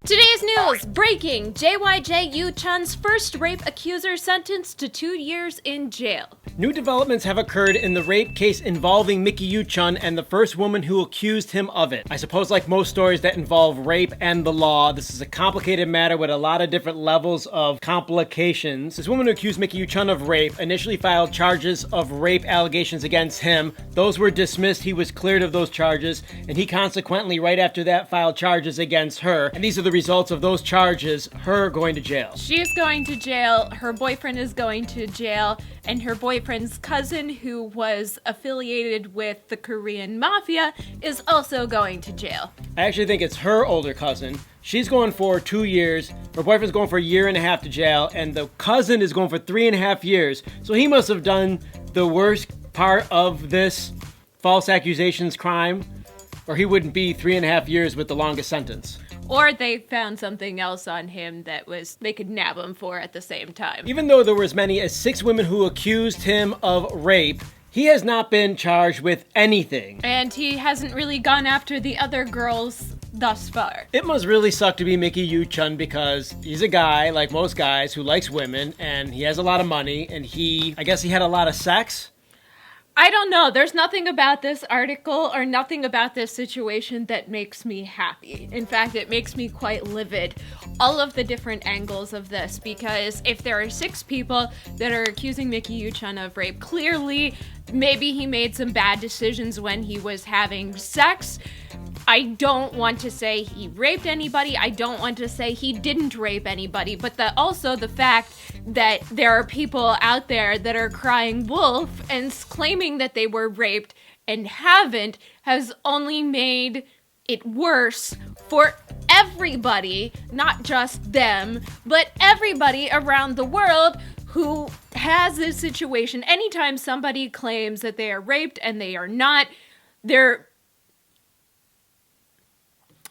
Today's news, breaking, Micky Yoochun's first rape accuser sentenced to 2 years in jail. New developments have occurred in the rape case involving Micky Yoochun and the first woman who accused him of it. I suppose like most stories that involve rape and the law, this is a complicated matter with a lot of different levels of complications. This woman who accused Micky Yoochun of rape initially filed charges of rape allegations against him. Those were dismissed, he was cleared of those charges, and he consequently right after that filed charges against her. And these are the results of those charges, her going to jail. She is going to jail, her boyfriend is going to jail, and her boyfriend's cousin, who was affiliated with the Korean mafia, is also going to jail. I actually think it's her older cousin. She's going for 2 years, her boyfriend's going for 1.5 years to jail, and the cousin is going for 3.5 years. So he must have done the worst part of this false accusations crime, or he wouldn't be 3.5 years with the longest sentence. Or they found something else on him that they could nab him for at the same time. Even though there were as many as 6 women who accused him of rape, he has not been charged with anything. And he hasn't really gone after the other girls thus far. It must really suck to be Micky Yoochun because he's a guy, like most guys, who likes women, and he has a lot of money, and I guess he had a lot of sex? I don't know. There's nothing about this article or nothing about this situation that makes me happy. In fact, it makes me quite livid. All of the different angles of this, because if there are 6 people that are accusing Micky Yoochun of rape, clearly maybe he made some bad decisions when he was having sex. I don't want to say he raped anybody. I don't want to say he didn't rape anybody. But also the fact that there are people out there that are crying wolf and claiming that they were raped and haven't has only made it worse for everybody, not just them, but everybody around the world who has this situation. Anytime somebody claims that they are raped and they are not,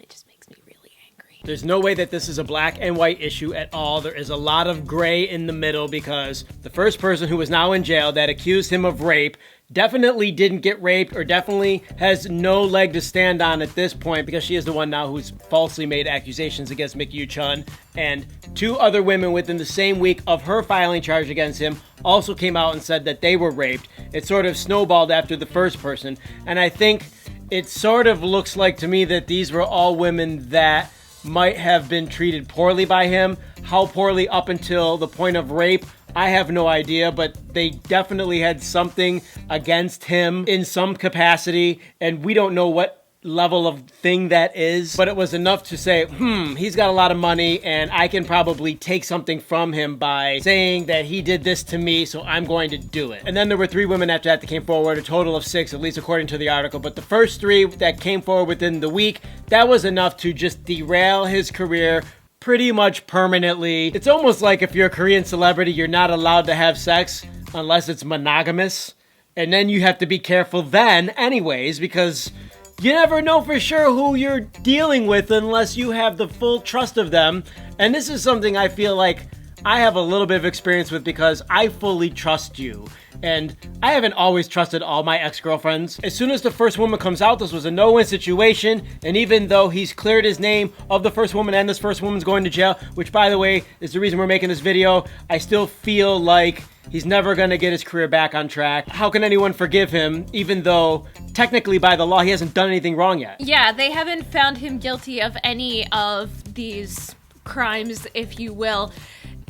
it just makes me really angry. There's no way that this is a black and white issue at all. There is a lot of gray in the middle because the first person who is now in jail that accused him of rape definitely didn't get raped or definitely has no leg to stand on at this point because she is the one now who's falsely made accusations against Micky Yoochun. And 2 other women within the same week of her filing charge against him also came out and said that they were raped. It sort of snowballed after the first person. And I think it sort of looks like to me that these were all women that might have been treated poorly by him. How poorly up until the point of rape, I have no idea, but they definitely had something against him in some capacity, and we don't know what level of thing that is, but it was enough to say, he's got a lot of money, and I can probably take something from him by saying that he did this to me, so I'm going to do it. And then there were 3 women after that came forward, a total of 6, at least according to the article, but the first 3 that came forward within the week, that was enough to just derail his career pretty much permanently. It's almost like if you're a Korean celebrity, you're not allowed to have sex unless it's monogamous. And then you have to be careful then anyways, because you never know for sure who you're dealing with unless you have the full trust of them. And this is something I feel like I have a little bit of experience with because I fully trust you. And I haven't always trusted all my ex-girlfriends. As soon as the first woman comes out, this was a no-win situation. And even though he's cleared his name of the first woman and this first woman's going to jail, which by the way is the reason we're making this video, I still feel like he's never gonna get his career back on track. How can anyone forgive him even though technically by the law he hasn't done anything wrong yet? Yeah, they haven't found him guilty of any of these crimes, if you will.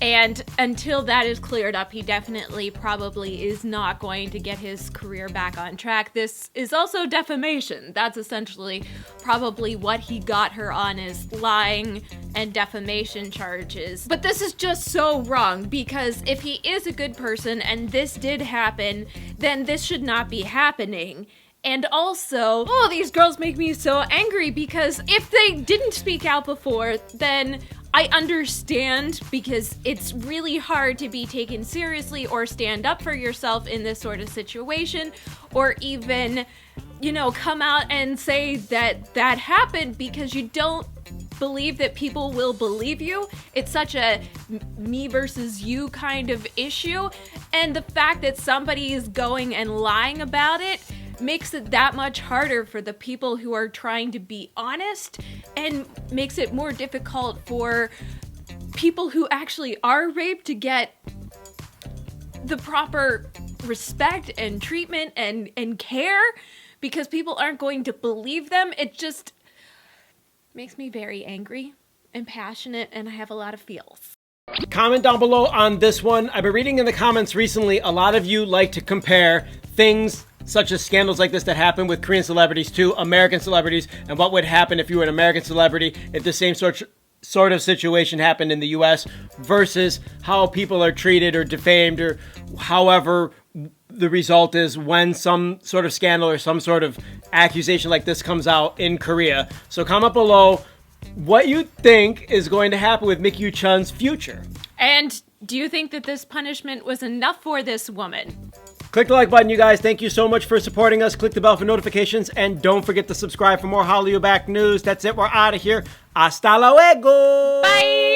And until that is cleared up, he definitely probably is not going to get his career back on track. This is also defamation. That's essentially probably what he got her on, is lying and defamation charges. But this is just so wrong, because if he is a good person and this did happen, then this should not be happening. And also, these girls make me so angry because if they didn't speak out before, then I understand, because it's really hard to be taken seriously or stand up for yourself in this sort of situation, or even, come out and say that that happened, because you don't believe that people will believe you. It's such a me versus you kind of issue. And the fact that somebody is going and lying about it makes it that much harder for the people who are trying to be honest, and makes it more difficult for people who actually are raped to get the proper respect and treatment and care, because people aren't going to believe them. It just makes me very angry and passionate, and I have a lot of feels. Comment down below on this one. I've been reading in the comments recently, a lot of you like to compare things such as scandals like this that happen with Korean celebrities to American celebrities, and what would happen if you were an American celebrity if the same sort of situation happened in the US, versus how people are treated or defamed, or however the result is when some sort of scandal or some sort of accusation like this comes out in Korea. So comment below what you think is going to happen with Micky Yoochun's future. And do you think that this punishment was enough for this woman? Click the like button, you guys. Thank you so much for supporting us. Click the bell for notifications, and don't forget to subscribe for more HallyuBack news. That's it. We're out of here. Hasta luego. Bye.